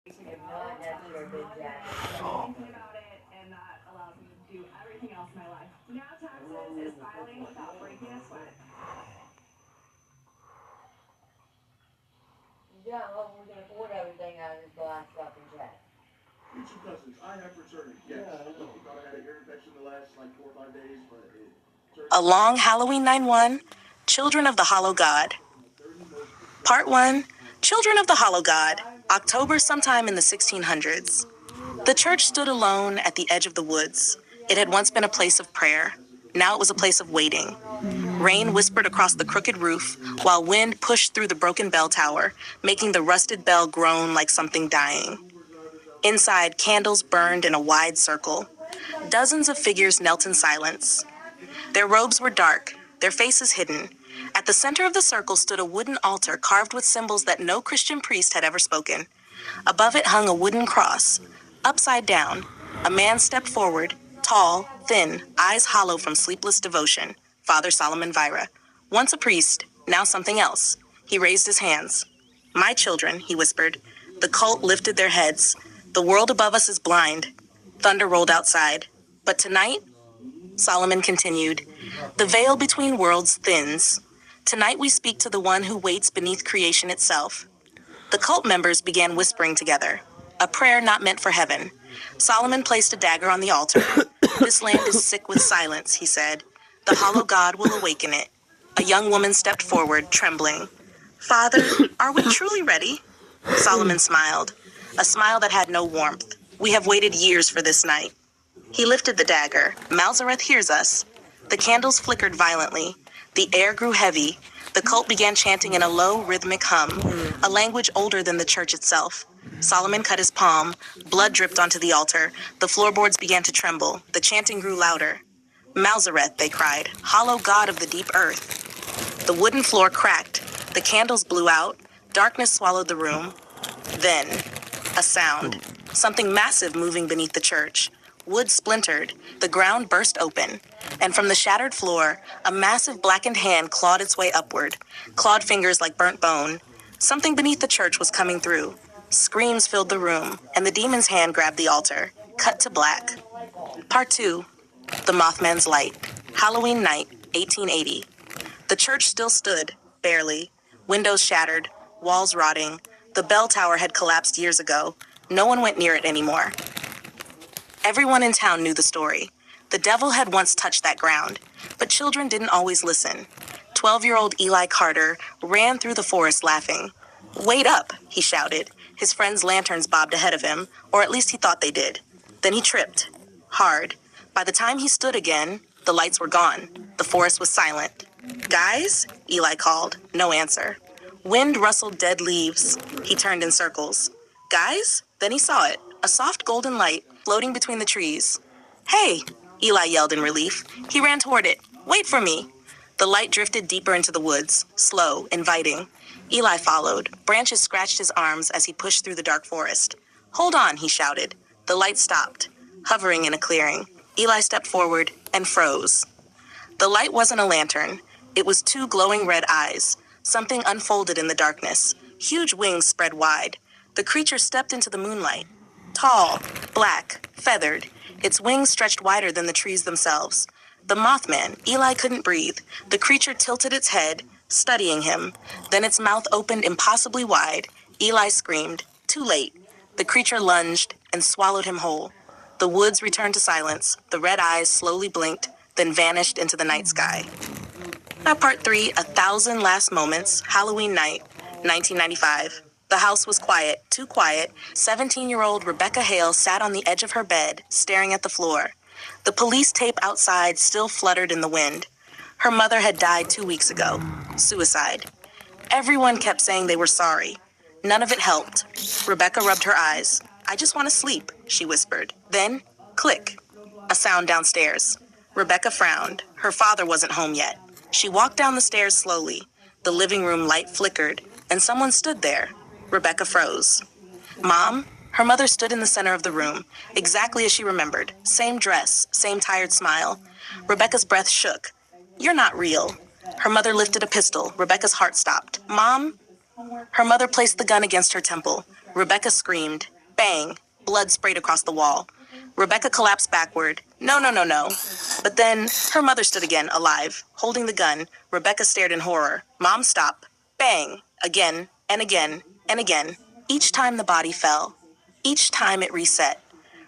Thinking about it, and that allows me to do everything else in my life. Now taxes is filing without breaking a sweat. Yeah, well, we can afford everything out of this glass stuff and jet. It's your cousins. I have for certain. Yes. Yeah, I know. He thought I had an ear infection the last like 4 or 5 days, but A Long Halloween 9-1, Children of the Hollow God. Part 1, Children of the Hollow God, October sometime in the 1600s. The church stood alone at the edge of the woods. It had once been a place of prayer. Now it was a place of waiting. Rain whispered across the crooked roof, while wind pushed through the broken bell tower, making the rusted bell groan like something dying. Inside, candles burned in a wide circle. Dozens of figures knelt in silence. Their robes were dark, their faces hidden. At the center of the circle stood a wooden altar carved with symbols that no Christian priest had ever spoken. Above it hung a wooden cross. Upside down, a man stepped forward, tall, thin, eyes hollow from sleepless devotion, Father Solomon Vira. Once a priest, now something else. He raised his hands. "My children," he whispered. The cult lifted their heads. "The world above us is blind." Thunder rolled outside. "But tonight," Solomon continued, "the veil between worlds thins. Tonight we speak to the one who waits beneath creation itself." The cult members began whispering together, a prayer not meant for heaven. Solomon placed a dagger on the altar. "This land is sick with silence," he said. "The hollow God will awaken it." A young woman stepped forward, trembling. "Father, are we truly ready?" Solomon smiled, a smile that had no warmth. "We have waited years for this night." He lifted the dagger. "Malzareth hears us." The candles flickered violently. The air grew heavy. The cult began chanting in a low, rhythmic hum, a language older than the church itself. Solomon cut his palm. Blood dripped onto the altar. The floorboards began to tremble. The chanting grew louder. "Malzareth," they cried, "hollow god of the deep earth." The wooden floor cracked. The candles blew out. Darkness swallowed the room. Then, a sound. Something massive moving beneath the church. Wood splintered. The ground burst open. And from the shattered floor, a massive blackened hand clawed its way upward. Clawed fingers like burnt bone. Something beneath the church was coming through. Screams filled the room, and the demon's hand grabbed the altar. Cut to black. Part 2. The Mothman's Light. Halloween night, 1880. The church still stood, barely. Windows shattered, walls rotting. The bell tower had collapsed years ago. No one went near it anymore. Everyone in town knew the story. The devil had once touched that ground, but children didn't always listen. 12-year-old Eli Carter ran through the forest laughing. "Wait up," he shouted. His friends' lanterns bobbed ahead of him, or at least he thought they did. Then he tripped. Hard. By the time he stood again, the lights were gone. The forest was silent. "Guys?" Eli called. No answer. Wind rustled dead leaves. He turned in circles. "Guys?" Then he saw it. A soft golden light floating between the trees. "Hey!" Eli yelled in relief. He ran toward it. "Wait for me!" The light drifted deeper into the woods, slow, inviting. Eli followed. Branches scratched his arms as he pushed through the dark forest. "Hold on," he shouted. The light stopped, hovering in a clearing. Eli stepped forward and froze. The light wasn't a lantern. It was two glowing red eyes. Something unfolded in the darkness. Huge wings spread wide. The creature stepped into the moonlight. Tall, black, feathered. Its wings stretched wider than the trees themselves. The Mothman. Eli couldn't breathe. The creature tilted its head, studying him. Then its mouth opened impossibly wide. Eli screamed. Too late. The creature lunged and swallowed him whole. The woods returned to silence. The red eyes slowly blinked, then vanished into the night sky. Now part 3, 1,000 Last Moments, Halloween night, 1995. The house was quiet, too quiet. 17-year-old Rebecca Hale sat on the edge of her bed, staring at the floor. The police tape outside still fluttered in the wind. Her mother had died 2 weeks ago. Suicide. Everyone kept saying they were sorry. None of it helped. Rebecca rubbed her eyes. "I just want to sleep," she whispered. Then, click. A sound downstairs. Rebecca frowned. Her father wasn't home yet. She walked down the stairs slowly. The living room light flickered, and someone stood there. Rebecca froze. "Mom?" Her mother stood in the center of the room, exactly as she remembered. Same dress, same tired smile. Rebecca's breath shook. "You're not real." Her mother lifted a pistol. Rebecca's heart stopped. "Mom?" Her mother placed the gun against her temple. Rebecca screamed. Bang! Blood sprayed across the wall. Rebecca collapsed backward. No, no, no, no. But then her mother stood again, alive. Holding the gun, Rebecca stared in horror. Mom, stop. Bang! Again, and again, and again. Each time the body fell. Each time it reset.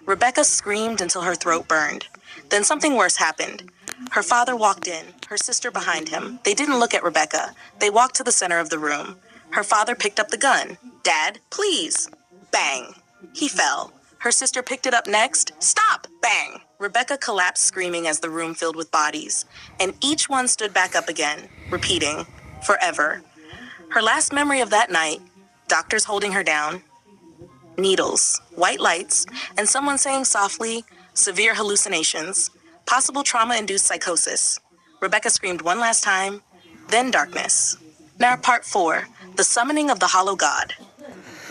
Rebecca screamed until her throat burned. Then something worse happened. Her father walked in, her sister behind him. They didn't look at Rebecca. They walked to the center of the room. Her father picked up the gun. Dad, please. Bang. He fell. Her sister picked it up next. Stop! Bang! Rebecca collapsed screaming as the room filled with bodies, and each one stood back up again, repeating, forever. Her last memory of that night, doctors holding her down, needles, white lights, and someone saying softly, severe hallucinations, possible trauma-induced psychosis. Rebecca screamed one last time, then darkness. Now part 4, the summoning of the Hollow God.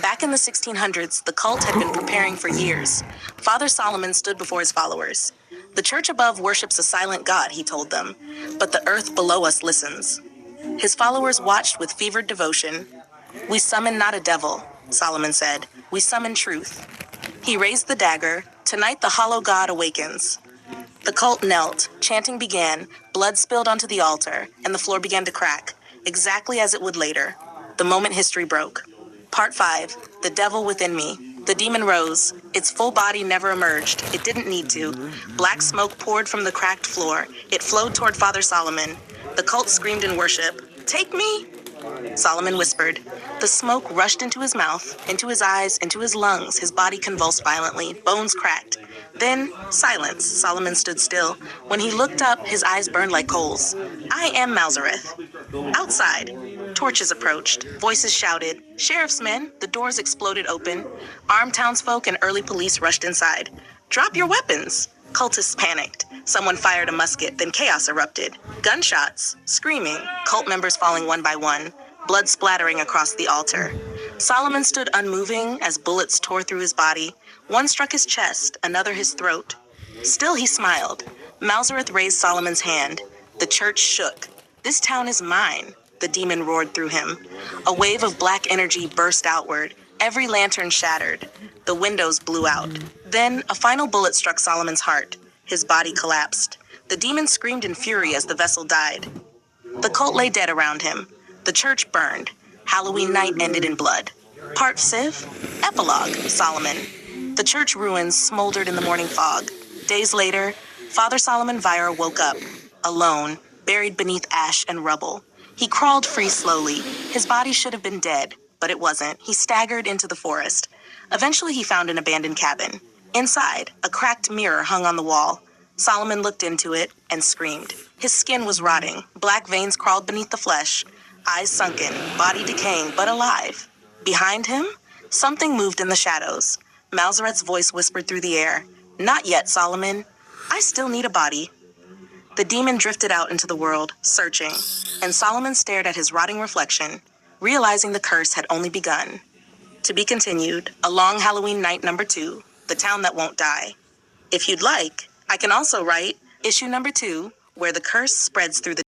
Back in the 1600s, the cult had been preparing for years. Father Solomon stood before his followers. The church above worships a silent God, he told them, but the earth below us listens. His followers watched with fevered devotion. We summon not a devil, Solomon said. We summon truth. He raised the dagger. Tonight the hollow God awakens. The cult knelt. Chanting began. Blood spilled onto the altar, and the floor began to crack, exactly as it would later, the moment history broke. Part 5, the devil within me. The demon rose. Its full body never emerged. It didn't need to. Black smoke poured from the cracked floor. It flowed toward Father Solomon. The cult screamed in worship. Take me! Solomon whispered. The smoke rushed into his mouth, into his eyes, into his lungs. His body convulsed violently. Bones cracked. Then, silence. Solomon stood still. When he looked up, his eyes burned like coals. I am Malzareth. Outside, torches approached. Voices shouted. Sheriff's men. The doors exploded open. Armed townsfolk and early police rushed inside. Drop your weapons. Cultists panicked. Someone fired a musket, then chaos erupted. Gunshots, screaming, cult members falling one by one, blood splattering across the altar. Solomon stood unmoving as bullets tore through his body. One struck his chest, another his throat. Still he smiled. Malzareth raised Solomon's hand. The church shook. This town is mine, the demon roared through him. A wave of black energy burst outward. Every lantern shattered. The windows blew out. Then a final bullet struck Solomon's heart. His body collapsed. The demon screamed in fury as the vessel died. The cult lay dead around him. The church burned. Halloween night ended in blood. Part 5, Epilogue, Solomon. The church ruins smoldered in the morning fog. Days later, Father Solomon Weyer woke up, alone, buried beneath ash and rubble. He crawled free slowly. His body should have been dead, but it wasn't. He staggered into the forest. Eventually he found an abandoned cabin. Inside, a cracked mirror hung on the wall. Solomon looked into it and screamed. His skin was rotting. Black veins crawled beneath the flesh. Eyes sunken, body decaying, but alive. Behind him, something moved in the shadows. Malzareth's voice whispered through the air. Not yet, Solomon. I still need a body. The demon drifted out into the world, searching, and Solomon stared at his rotting reflection, realizing the curse had only begun. To be continued, A Long Halloween Night number 2, The Town That Won't Die. If you'd like, I can also write issue number 2, where the curse spreads through the